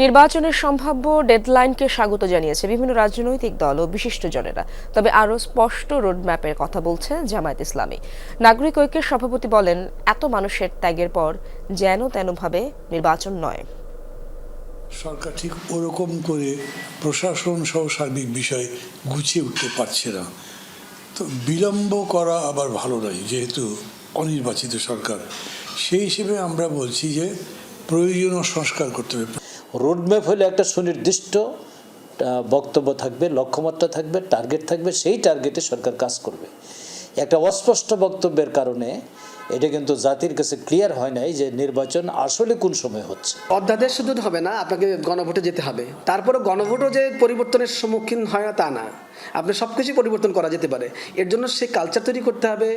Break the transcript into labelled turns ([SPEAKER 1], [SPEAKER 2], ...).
[SPEAKER 1] নির্বাচনের সম্ভাব্য ডেডলাইনকে স্বাগত জানিয়েছে বিভিন্ন রাজনৈতিক দল ও বিশিষ্টজনেরা। তবে আরও স্পষ্ট রোডম্যাপের কথা বলছে জামায়াত ইসলামী। নাগরিক ঐক্যের সভাপতি বলেন, এত মানুষের ত্যাগের পর যেন তেনভাবে নির্বাচন নয়।
[SPEAKER 2] সরকার ঠিক ওরকম করে প্রশাসন সহ সার্বিক বিষয় গুছিয়ে উঠতে পারছে না। তো বিলম্ব করা আবার ভালো নয়, যেহেতু অনির্বাচিত সরকার। সেই হিসেবে আমরা বলছি যে প্রয়োজনীয় সংস্কার করতে হবে।
[SPEAKER 3] রোডম্যাপ হলে একটা সুনির্দিষ্ট বক্তব্য থাকবে, লক্ষ্যমাত্রা থাকবে, টার্গেট থাকবে, সেই টার্গেটে সরকার কাজ করবে। একটা অস্পষ্ট বক্তব্যের কারণে এটা কিন্তু জাতির কাছে ক্লিয়ার হয় নাই যে নির্বাচন আসলে কোন সময় হচ্ছে।
[SPEAKER 4] অধ্যাদেশ শুধু হবে না, আপনাকে গণভোটে যেতে হবে। তারপরে গণভোটও যে পরিবর্তনের সম্মুখীন হয় না তা না, আপনি সবকিছু পরিবর্তন করা যেতে পারে। এর জন্য সেই কালচার তৈরি করতে হবে।